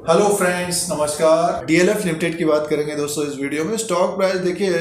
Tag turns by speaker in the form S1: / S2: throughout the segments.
S1: Hello friends, नमस्कार। DLF limited की बात करेंगे दोस्तों इस वीडियो में। स्टॉक प्राइस देखिए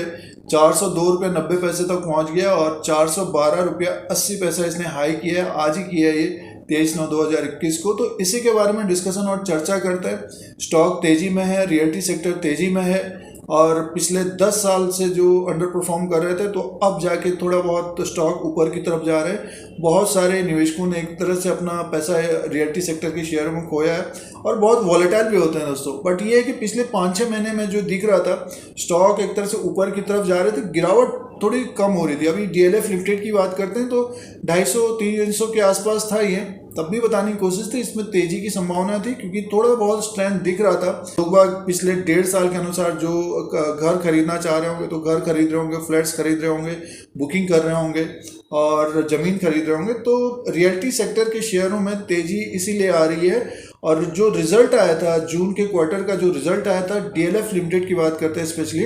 S1: 402 रुपये 90 पैसे तक पहुंच गया और 412 रुपया 80 पैसा इसने हाई किया है। आज ही किया है ये 23/9/2021 को। तो इसी के बारे में डिस्कशन और चर्चा करते हैं। स्टॉक तेजी में है, रियल्टी सेक्टर तेजी में है और पिछले 10 साल से जो अंडर परफॉर्म कर रहे थे तो अब जाके थोड़ा बहुत स्टॉक ऊपर की तरफ जा रहे हैं। बहुत सारे निवेशकों ने एक तरह से अपना पैसा रियल्टी सेक्टर के शेयरों में खोया है और बहुत वॉलेटाइल भी होते हैं दोस्तों। बट ये है कि पिछले 5-6 महीने में जो दिख रहा था स्टॉक एक तरह से ऊपर की तरफ जा रहे थे, गिरावट थोड़ी कम हो रही थी। अभी डीएलएफ लिमिटेड की बात करते हैं तो 250-300 के आसपास था ये, तब भी बताने की कोशिश थी। इसमें तेजी की संभावना थी क्योंकि थोड़ा बहुत स्ट्रेंथ दिख रहा था। लोग बाग पिछले 1.5 साल के अनुसार जो घर खरीदना चाह रहे होंगे तो घर खरीद रहे होंगे, फ्लैट्स खरीद रहे होंगे, बुकिंग कर रहे होंगे और ज़मीन खरीद रहे होंगे। तो रियल्टी सेक्टर के शेयरों में तेजी इसीलिए आ रही है। और जो रिजल्ट आया था जून के क्वार्टर का, जो रिजल्ट आया था डीएलएफ लिमिटेड की बात करते हैं स्पेशली,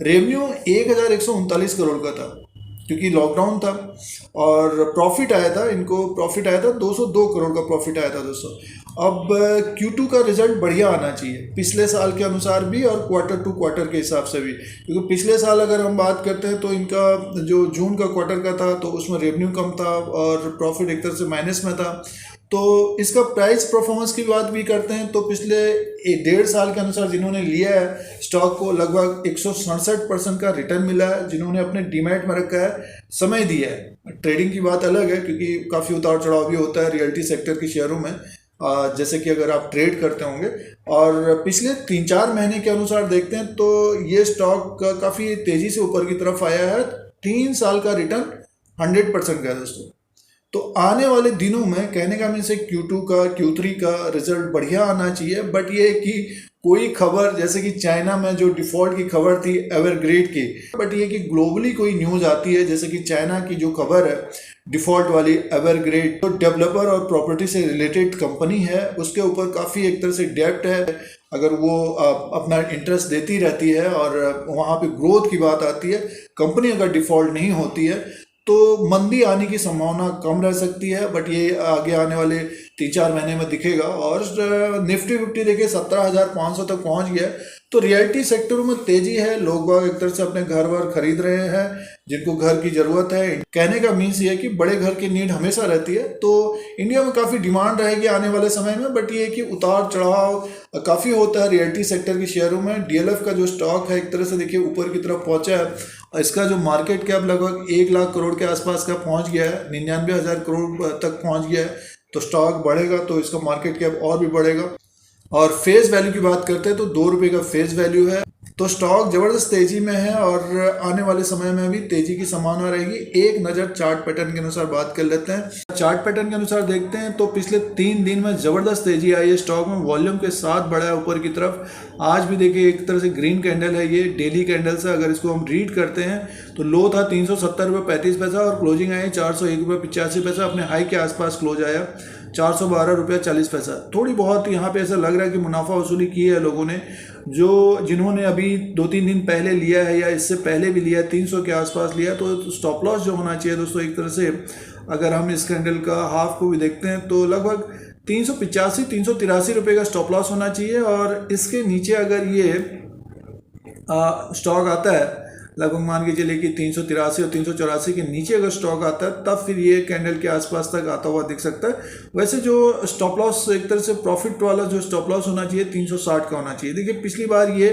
S1: रेवेन्यू 1139 करोड़ का था क्योंकि लॉकडाउन था। और प्रॉफिट आया था, इनको प्रॉफिट आया था 202 करोड़ का प्रॉफिट आया था दोस्तों। अब Q2 का रिजल्ट बढ़िया आना चाहिए पिछले साल के अनुसार भी और क्वार्टर टू क्वार्टर के हिसाब से भी, क्योंकि पिछले साल अगर हम बात करते हैं तो इनका जो जून का क्वार्टर का था तो उसमें रेवेन्यू कम था और प्रॉफिट एक तरह से माइनस में था। तो इसका प्राइस परफॉर्मेंस की बात भी करते हैं तो पिछले 1.5 साल के अनुसार जिन्होंने लिया है स्टॉक को लगभग 167% का रिटर्न मिला है। जिन्होंने अपने डीमैट में रखा है, समय दिया है, ट्रेडिंग की बात अलग है क्योंकि काफ़ी उतार चढ़ाव भी होता है रियल्टी सेक्टर के शेयरों में, जैसे कि अगर आप ट्रेड करते होंगे। और पिछले 3-4 महीने के अनुसार देखते हैं तो ये स्टॉक काफ़ी तेज़ी से ऊपर की तरफ आया है। 3 साल का रिटर्न 100% का है दोस्तों। तो आने वाले दिनों में कहने का मीन्स Q2 का Q3 का रिजल्ट बढ़िया आना चाहिए। बट ये कि कोई खबर जैसे कि चाइना में जो डिफॉल्ट की खबर थी एवरग्रेड की, बट ये कि ग्लोबली कोई न्यूज़ आती है जैसे कि चाइना की जो खबर है डिफॉल्ट वाली एवरग्रेड, तो डेवलपर और प्रॉपर्टी से रिलेटेड कंपनी है, उसके ऊपर काफ़ी एक तरह से डेब्ट है। अगर वो अपना इंटरेस्ट देती रहती है और वहाँ पे ग्रोथ की बात आती है, कंपनी अगर डिफॉल्ट नहीं होती है तो मंदी आने की संभावना कम रह सकती है। बट ये आगे आने वाले 3-4 महीने में दिखेगा। और निफ्टी 50 देखिए 17,500 तक पहुंच गया। तो रियल्टी सेक्टर में तेजी है, लोग बाग एक तरह से अपने घर वर खरीद रहे हैं जिनको घर की ज़रूरत है। कहने का मीन्स ये है कि बड़े घर की नीड हमेशा रहती है, तो इंडिया में काफ़ी डिमांड रहेगी आने वाले समय में। बट ये कि उतार चढ़ाव काफ़ी होता है रियल्टी सेक्टर के शेयरों में। डीएलएफ का जो स्टॉक है एक तरह से देखिए ऊपर की तरफ पहुंचा है। इसका जो मार्केट कैप लगभग 1 लाख करोड़ के आसपास का पहुंच गया है, 99,000 करोड़ तक पहुंच गया है। तो स्टॉक बढ़ेगा तो इसका मार्केट कैप और भी बढ़ेगा। और फेस वैल्यू की बात करते हैं तो 2 रुपये का फेस वैल्यू है। तो स्टॉक ज़बरदस्त तेज़ी में है और आने वाले समय में भी तेज़ी की संभावना रहेगी। एक नज़र चार्ट पैटर्न के अनुसार बात कर लेते हैं। चार्ट पैटर्न के अनुसार देखते हैं तो पिछले 3 दिन में ज़बरदस्त तेज़ी आई है स्टॉक में, वॉल्यूम के साथ बढ़ा है ऊपर की तरफ। आज भी देखिए एक तरह से ग्रीन कैंडल है, ये डेली कैंडल से अगर इसको हम रीड करते हैं तो लो था 370 रुपये 35 पैसा और क्लोजिंग आई 401 रुपये 85 पैसा। अपने हाई के आसपास क्लोज आया 412 रुपये 40 पैसा। थोड़ी बहुत यहाँ पे ऐसा लग रहा है कि मुनाफा वसूली की है लोगों ने, जिन्होंने अभी 2-3 दिन पहले लिया है या इससे पहले भी लिया है, 300 के आसपास लिया। तो स्टॉप लॉस जो होना चाहिए दोस्तों एक तरह से, अगर हम इस कैंडल का हाफ को भी देखते हैं तो लगभग 385-383 रुपये का स्टॉप लॉस होना चाहिए। और इसके नीचे अगर ये स्टॉक आता है लगभग मान के चलिए कि 383 और 384 के नीचे अगर स्टॉक आता है तब फिर ये कैंडल के आसपास तक आता हुआ दिख सकता है। वैसे जो स्टॉप लॉस एक तरह से प्रॉफिट वाला जो स्टॉप लॉस होना चाहिए 360 का होना चाहिए। देखिए पिछली बार ये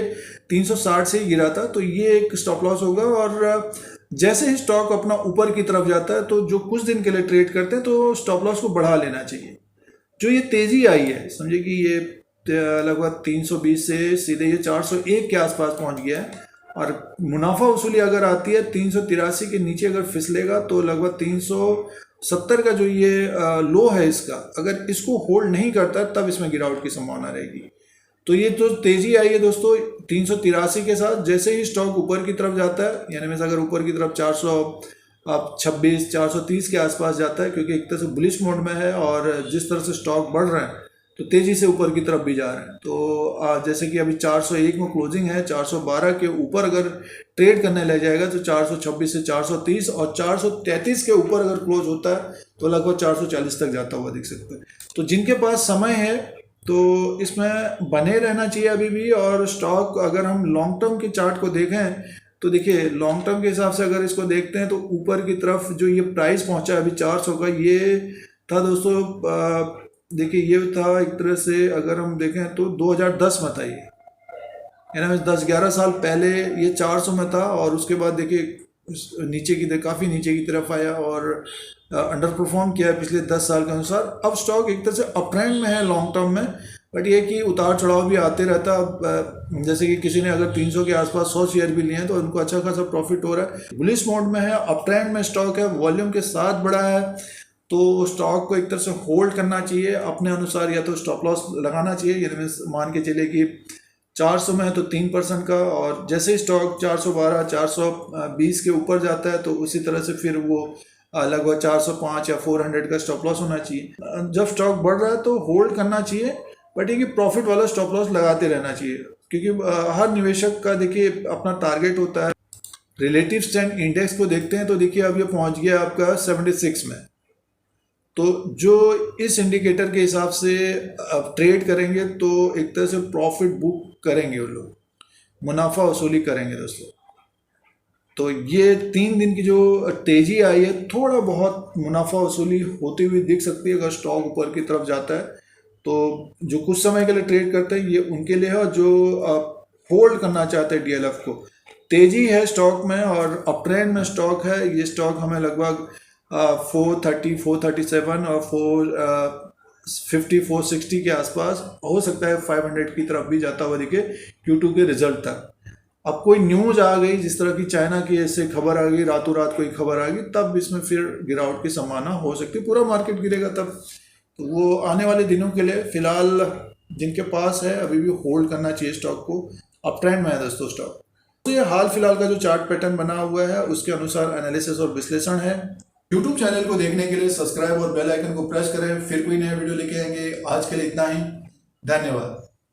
S1: 360 से ही गिरा था तो ये एक स्टॉप लॉस होगा। और जैसे ही स्टॉक अपना ऊपर की तरफ जाता है तो जो कुछ दिन के लिए ट्रेड करते हैं तो स्टॉप लॉस को बढ़ा लेना चाहिए। जो ये तेज़ी आई है समझे कि ये लगभग 320 से सीधे ये 401 के आसपास पहुँच गया है। और मुनाफा वसूली अगर आती है 383 के नीचे अगर फिसलेगा तो लगभग 370 का जो ये लो है इसका, अगर इसको होल्ड नहीं करता तब इसमें गिरावट की संभावना रहेगी। तो ये तो तेज़ी आई है दोस्तों 383 के साथ। जैसे ही स्टॉक ऊपर की तरफ जाता है, यानी मैं अगर ऊपर की तरफ 426 430 के आसपास जाता है, क्योंकि एक तरह से बुलिश मोड में है और जिस तरह से स्टॉक बढ़ रहे हैं तो तेज़ी से ऊपर की तरफ भी जा रहे हैं। तो जैसे कि अभी 401 में क्लोजिंग है, 412 के ऊपर अगर ट्रेड करने ले जाएगा तो 426 से 430 और 433 के ऊपर अगर क्लोज होता है तो लगभग 440 तक जाता हुआ दिख सकता है। तो जिनके पास समय है तो इसमें बने रहना चाहिए अभी भी। और स्टॉक अगर हम लॉन्ग टर्म के चार्ट को देखें तो देखिए लॉन्ग टर्म के हिसाब से अगर इसको देखते हैं तो ऊपर की तरफ जो ये प्राइस पहुंचा है अभी 400 का, ये था दोस्तों, देखिए ये था एक तरह से अगर हम देखें तो 2010 में था ये, यानी 10-11 साल पहले ये 400 में था। और उसके बाद देखिए नीचे की काफ़ी नीचे की तरफ आया और अंडर परफॉर्म किया है पिछले 10 साल के अनुसार। अब स्टॉक एक तरह से अप ट्रेंड में है लॉन्ग टर्म में, बट ये कि उतार चढ़ाव भी आते रहता। अब जैसे कि किसी ने अगर 300 के आसपास 100 शेयर भी लिए हैं तो उनको अच्छा खासा प्रॉफिट हो रहा है। बुलिश मोड में है, अप ट्रेंड में स्टॉक है, वॉल्यूम के साथ बढ़ा है, तो स्टॉक को एक तरह से होल्ड करना चाहिए अपने अनुसार, या तो स्टॉप लॉस लगाना चाहिए। यानी मान के चले कि 400 में है तो 3% का, और जैसे ही स्टॉक 412 420 के ऊपर जाता है तो उसी तरह से फिर वो लगभग 405 या 400 का स्टॉप लॉस होना चाहिए। जब स्टॉक बढ़ रहा है तो होल्ड करना चाहिए, बट ये कि प्रॉफिट वाला स्टॉप लॉस लगाते रहना चाहिए, क्योंकि हर निवेशक का देखिए अपना टारगेट होता है। रिलेटिव स्ट्रेंथ इंडेक्स को देखते हैं तो देखिए अब ये पहुंच गया आपका 76 में। तो जो इस इंडिकेटर के हिसाब से ट्रेड करेंगे तो एक तरह से प्रॉफिट बुक करेंगे, वो लोग मुनाफा वसूली करेंगे दोस्तों। तो ये 3 दिन की जो तेजी आई है, थोड़ा बहुत मुनाफा वसूली होती हुई दिख सकती है अगर स्टॉक ऊपर की तरफ जाता है। तो जो कुछ समय के लिए ट्रेड करते हैं ये उनके लिए है, और जो होल्ड करना चाहते हैं डीएलएफ को, तेजी है स्टॉक में और अप ट्रेंड में स्टॉक है। ये स्टॉक हमें लगभग 430 437 और 450 460 के आसपास हो सकता है 500 की तरफ भी जाता हुआ दिखे Q2 के रिजल्ट तक। अब कोई न्यूज आ गई जिस तरह की चाइना की ऐसे खबर आ गई, रातों रात कोई खबर आ गई, तब इसमें फिर गिरावट की संभावना हो सकती है, पूरा मार्केट गिरेगा तब। तो वो आने वाले दिनों के लिए फिलहाल जिनके पास है अभी भी होल्ड करना चाहिए स्टॉक को। अप ट्रेंड में है दोस्तों स्टॉक। तो ये हाल फिलहाल का जो चार्ट पैटर्न बना हुआ है उसके अनुसार एनालिसिस और विश्लेषण है। यूट्यूब चैनल को देखने के लिए सब्सक्राइब और बेल आइकन को प्रेस करें, फिर कोई नया वीडियो लेके आएंगे। आज के लिए इतना ही, धन्यवाद।